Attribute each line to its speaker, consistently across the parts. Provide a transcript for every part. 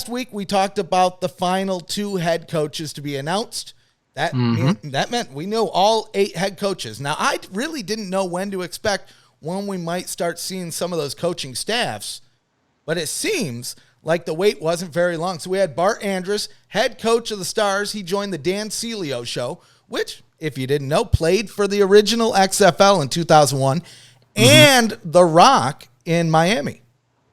Speaker 1: last week we talked about the final 2 head coaches to be announced. That meant we know all 8 head coaches. Now, I really didn't know when to expect when we might start seeing some of those coaching staffs, but it seems like the wait wasn't very long. So we had Bart Andrus, head coach of the Stars. He joined the Dan Sileo show, which, if you didn't know, played for the original XFL in 2001 and The Rock in Miami.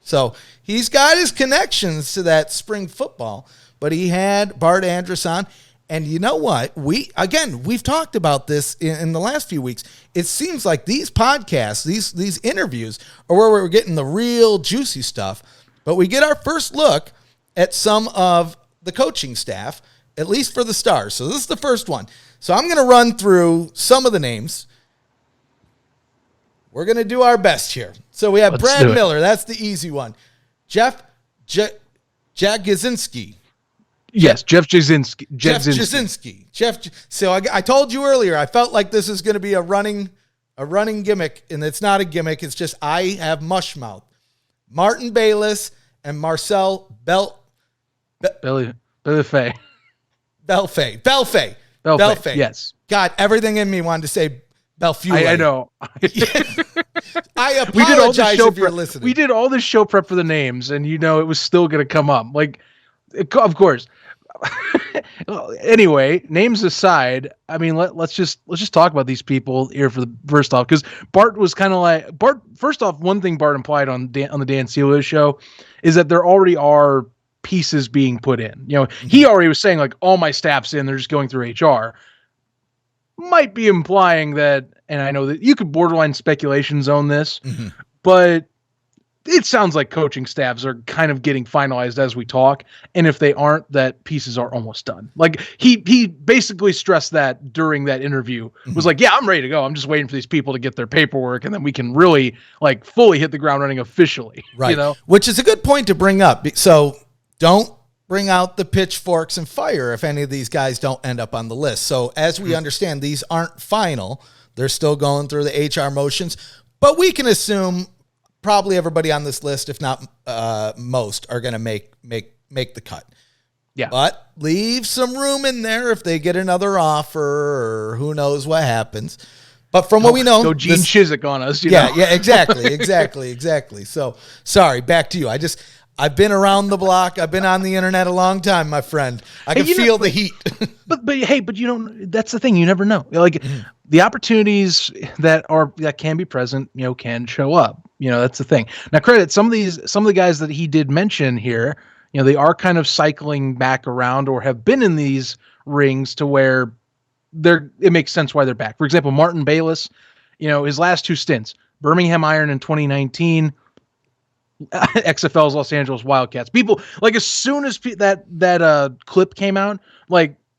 Speaker 1: So he's got his connections to that spring football, but he had Bart Andrus on. And you know what? We've talked about this in the last few weeks. It seems like these podcasts, these interviews are where we're getting the real juicy stuff. But we get our first look at some of the coaching staff, at least for the Stars. So this is the first one. So I'm going to run through some of the names. We're going to do our best here. So we have Brad Miller. That's the easy one. Jeff Jagodzinski.
Speaker 2: Yes, Jeff Jagodzinski.
Speaker 1: So I told you earlier, I felt like this is going to be a running gimmick, and it's not a gimmick. It's just I have mush mouth. Martin Bayless and Marcel
Speaker 2: Belfay.
Speaker 1: Yes. God, everything in me wanted to say Belfue.
Speaker 2: I know.
Speaker 1: I apologize if you're listening.
Speaker 2: We did all this show prep for the names, and it was still going to come up. Of course. Anyway, names aside, I mean, let's just talk about these people here for the first off, because Bart was kind of like First off, one thing Bart implied on the Dan Sileo show is that there already are pieces being put in. He already was saying all my staff's in, they're just going through HR. Might be implying that, and I know that you could borderline speculation zone this, but it sounds like coaching staffs are kind of getting finalized as we talk. And if they aren't, that pieces are almost done. He basically stressed that during that interview, was yeah, I'm ready to go. I'm just waiting for these people to get their paperwork, and then we can really fully hit the ground running officially.
Speaker 1: Right. Which is a good point to bring up. So don't bring out the pitchforks and fire if any of these guys don't end up on the list. So as we understand, these aren't final. They're still going through the HR motions, but we can assume probably everybody on this list, if not most, are going to make the cut.
Speaker 2: Yeah.
Speaker 1: But leave some room in there if they get another offer or who knows what happens. But from what we know,
Speaker 2: go Gene Chizik on us.
Speaker 1: Yeah, exactly. So sorry, back to you. I've been around the block. I've been on the internet a long time, my friend. I can feel the heat.
Speaker 2: but you don't. That's the thing. You never know. The opportunities that can be present, can show up. That's the thing. Now, credit some of the guys that he did mention here. They are kind of cycling back around or have been in these rings to where it makes sense why they're back. For example, Martin Bayless, his last 2 stints, Birmingham Iron in 2019. XFL's Los Angeles Wildcats. People as soon as that clip came out,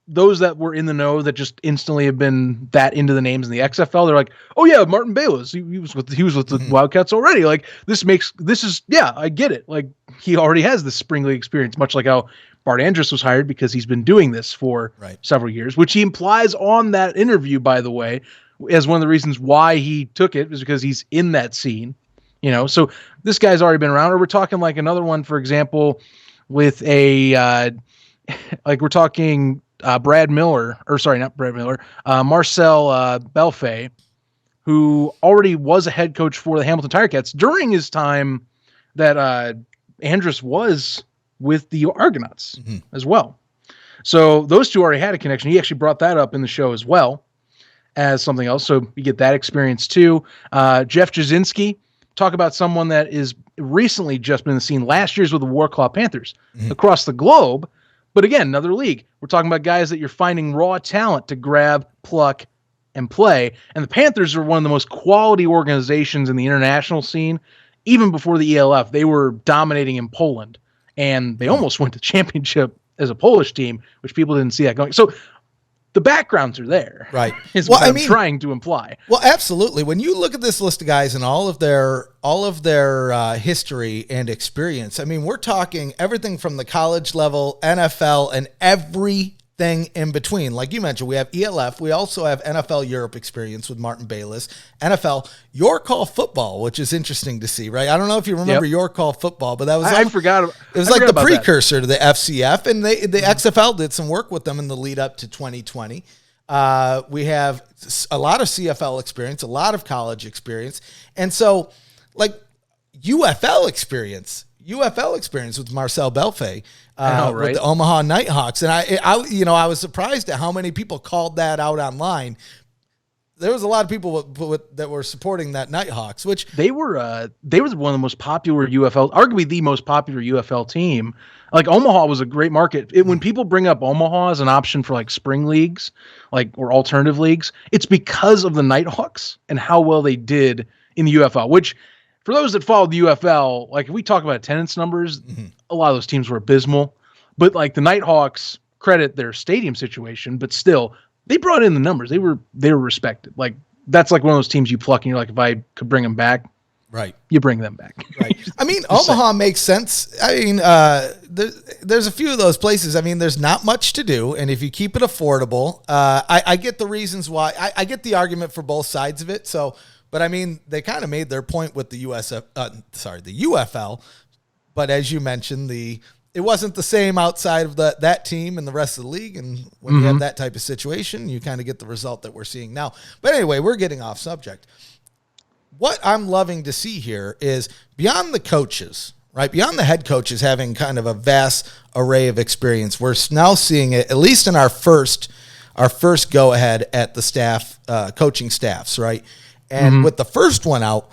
Speaker 2: those that were in the know that just instantly have been that into the names in the XFL, they're like, oh yeah, Martin Bayless, he was with the Wildcats already. I get it. He already has this spring league experience, much like how Bart Andrus was hired because he's been doing this for several years, which he implies on that interview, by the way, as one of the reasons why he took it is because he's in that scene. So this guy's already been around. Or we're talking another one, for example, with we're talking Brad Miller, or sorry, not Brad Miller, Marcel Belfay, who already was a head coach for the Hamilton Tiger Cats during his time that Andrus was with the Argonauts as well. So those two already had a connection. He actually brought that up in the show as well as something else. So you get that experience too. Jeff Jagodzinski. Talk about someone that is recently just been in the scene. Last year's with the Warclaw Panthers across the globe. But again, another league. We're talking about guys that you're finding raw talent to grab, pluck, and play. And the Panthers are one of the most quality organizations in the international scene. Even before the ELF, they were dominating in Poland. And they almost went to championship as a Polish team, which people didn't see that going. So the backgrounds are there.
Speaker 1: Right.
Speaker 2: Is what I'm trying to imply.
Speaker 1: Well, absolutely. When you look at this list of guys and all of their history and experience, we're talking everything from the college level, NFL, and every thing in between. Like you mentioned, we have ELF. We also have NFL Europe experience with Martin Bayless. NFL, Your Call Football, which is interesting to see, right? I don't know if you remember Your Call Football, but that was
Speaker 2: I forgot.
Speaker 1: It was like the precursor to the FCF, and the XFL did some work with them in the lead up to 2020. We have a lot of CFL experience, a lot of college experience, and so like UFL experience with Marcel Belfay, right? With the Omaha Nighthawks. And I was surprised at how many people called that out online. There was a lot of people that were supporting that Nighthawks, which
Speaker 2: they were one of the most popular UFL, arguably the most popular UFL team. Like Omaha was a great market. When people bring up Omaha as an option for like spring leagues, or alternative leagues, it's because of the Nighthawks and how well they did in the UFL, which, for those that followed the UFL, like if we talk about attendance numbers, a lot of those teams were abysmal. But like the Nighthawks, credit their stadium situation, but still they brought in the numbers. They were respected. Like that's like one of those teams you pluck and you're like, if I could bring them back,
Speaker 1: right?
Speaker 2: You bring them back,
Speaker 1: right? I mean, Omaha makes sense. I mean, there's a few of those places. I mean, there's not much to do, and if you keep it affordable, I get the reasons why. I get the argument for both sides of it. So. But I mean, they kind of made their point with the UFL. But as you mentioned, it wasn't the same outside of that team and the rest of the league. And when you have that type of situation, you kind of get the result that we're seeing now. But anyway, we're getting off subject. What I'm loving to see here is beyond the coaches, right? Beyond the head coaches having kind of a vast array of experience, we're now seeing it, at least in our first go ahead at the staff, coaching staffs, right? And with the first one out,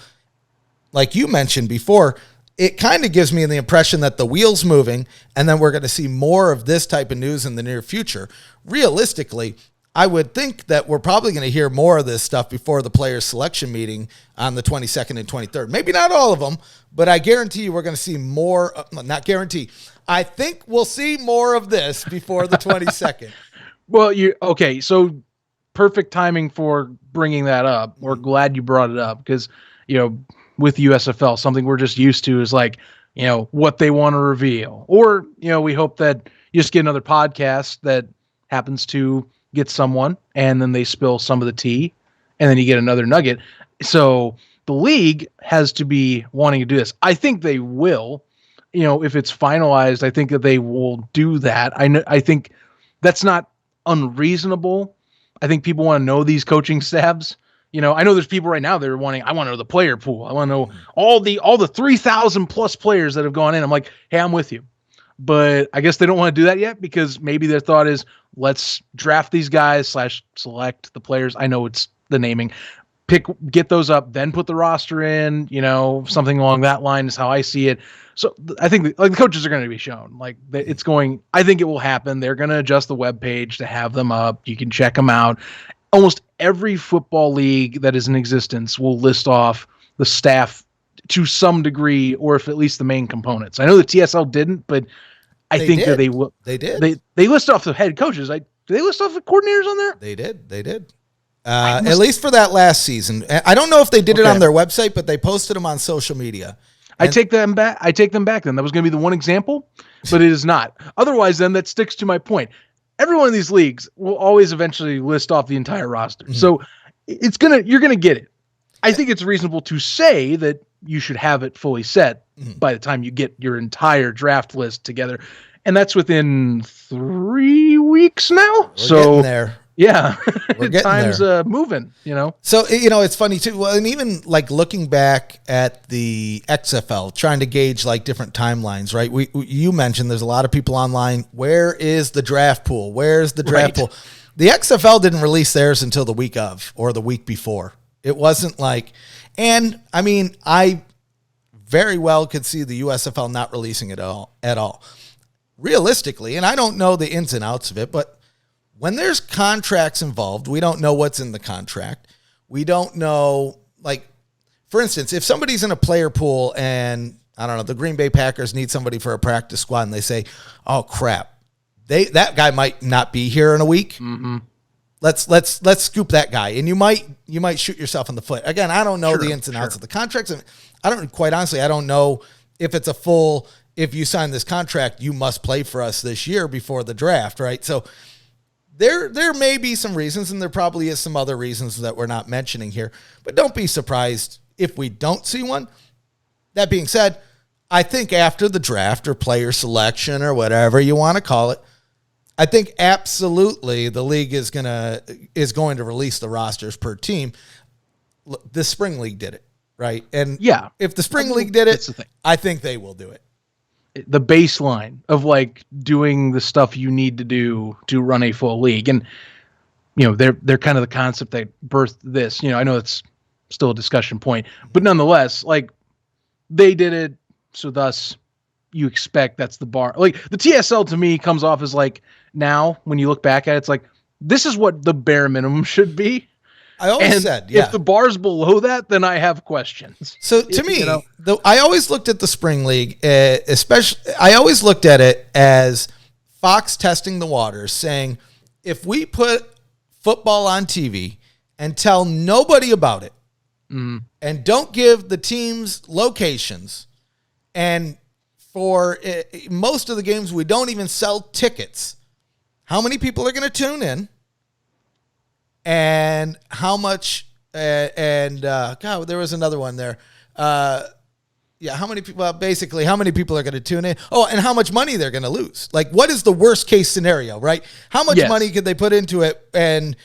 Speaker 1: like you mentioned before, it kind of gives me the impression that the wheel's moving, and then we're going to see more of this type of news in the near future. Realistically, I would think that we're probably going to hear more of this stuff before the players' selection meeting on the 22nd and 23rd. Maybe not all of them, but I guarantee you we're going to see more. Not guarantee. I think we'll see more of this before the 22nd.
Speaker 2: Well, okay, so perfect timing for bringing that up. We're glad you brought it up because, with USFL, something we're just used to is like, what they want to reveal. Or, we hope that you just get another podcast that happens to get someone and then they spill some of the tea and then you get another nugget. So the league has to be wanting to do this. I think they will, if it's finalized, I think that they will do that. I think that's not unreasonable. I think people want to know these coaching staffs. I know there's people right now that are I want to know the player pool. I want to know all the 3,000 plus players that have gone in. I'm like, hey, I'm with you. But I guess they don't want to do that yet because maybe their thought is let's draft these guys / select the players. I know it's the naming. Get those up, then put the roster in, something along that line is how I see it. So I think the coaches are going to be shown I think it will happen. They're going to adjust the webpage to have them up. You can check them out. Almost every football league that is in existence will list off the staff to some degree, or if at least the main components. I know the TSL didn't, but I think that they will.
Speaker 1: They did.
Speaker 2: They list off the head coaches. Did they list off the coordinators on there?
Speaker 1: They did. At least for that last season. I don't know if they did it on their website, but they posted them on social media.
Speaker 2: I take them back. Then that was going to be the one example, but it is not. Otherwise, then that sticks to my point. Every one of these leagues will always eventually list off the entire roster. So you're going to get it. I think it's reasonable to say that you should have it fully set by the time you get your entire draft list together. And that's within 3 weeks now.
Speaker 1: We're getting there.
Speaker 2: Yeah,
Speaker 1: we're getting
Speaker 2: time's
Speaker 1: there.
Speaker 2: Moving,
Speaker 1: So, it's funny too. Well, and even like looking back at the XFL, trying to gauge like different timelines, right? You mentioned there's a lot of people online. Where is the draft pool? Where's the draft pool? The XFL didn't release theirs until the week of or the week before. It wasn't like, and I mean, I very well could see the USFL not releasing it at all. Realistically, and I don't know the ins and outs of it, but when there's contracts involved, we don't know what's in the contract. We don't know, like, for instance, if somebody's in a player pool and, I don't know, the Green Bay Packers need somebody for a practice squad and they say, oh, crap, that guy might not be here in a week. Mm-hmm. Let's scoop that guy. And you might shoot yourself in the foot. Again, I don't know the ins and outs of the contracts. And I don't know if it's a full, if you sign this contract, you must play for us this year before the draft, right? So There may be some reasons, and there probably is some other reasons that we're not mentioning here, but don't be surprised if we don't see one. That being said, I think after the draft or player selection or whatever you want to call it, I think absolutely the league is going to release the rosters per team. The spring league did it, right? And
Speaker 2: yeah,
Speaker 1: if the spring league did it, I think they will do it.
Speaker 2: The baseline of like doing the stuff you need to do to run a full league. And, they're kind of the concept that birthed this. I know it's still a discussion point, but nonetheless, like they did it. So thus you expect that's the bar. Like the TSL to me comes off as like, now when you look back at it, it's like, this is what the bare minimum should be.
Speaker 1: I always said, yeah.
Speaker 2: If the bar's below that, then I have questions.
Speaker 1: So to me, I always looked at the spring league, especially, I always looked at it as Fox testing the waters, saying, if we put football on TV and tell nobody about it, and don't give the teams locations, and for most of the games we don't even sell tickets, how many people are going to tune in? And how much, God, there was another one there. How many people, basically, how many people are going to tune in? Oh, and how much money they're going to lose. Like, what is the worst case scenario, right? How much money could they put into it and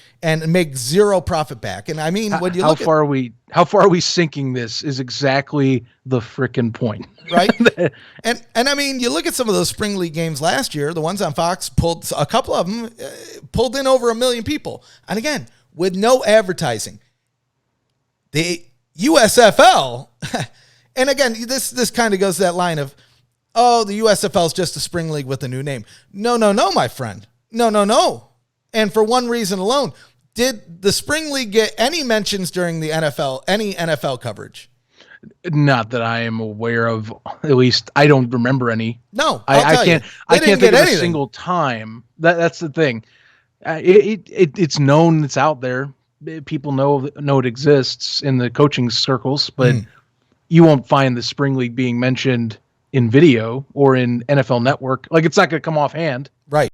Speaker 1: make zero profit back? And I mean, when you look
Speaker 2: how far are we sinking this is exactly the frickin' point.
Speaker 1: Right? and I mean, you look at some of those spring league games last year, the ones on Fox a couple of them pulled in over 1 million people. And again, with no advertising. The USFL, and again, this kind of goes to that line of, oh, the USFL is just a spring league with a new name. No, my friend. No. And for one reason alone, did the spring league get any mentions during the any NFL coverage?
Speaker 2: Not that I am aware of. At least I don't remember any.
Speaker 1: No,
Speaker 2: I can't think of a single time. That's the thing. It's known. It's out there. People know it exists in the coaching circles, but you won't find the spring league being mentioned in video or in NFL Network. Like, it's not going to come offhand.
Speaker 1: Right.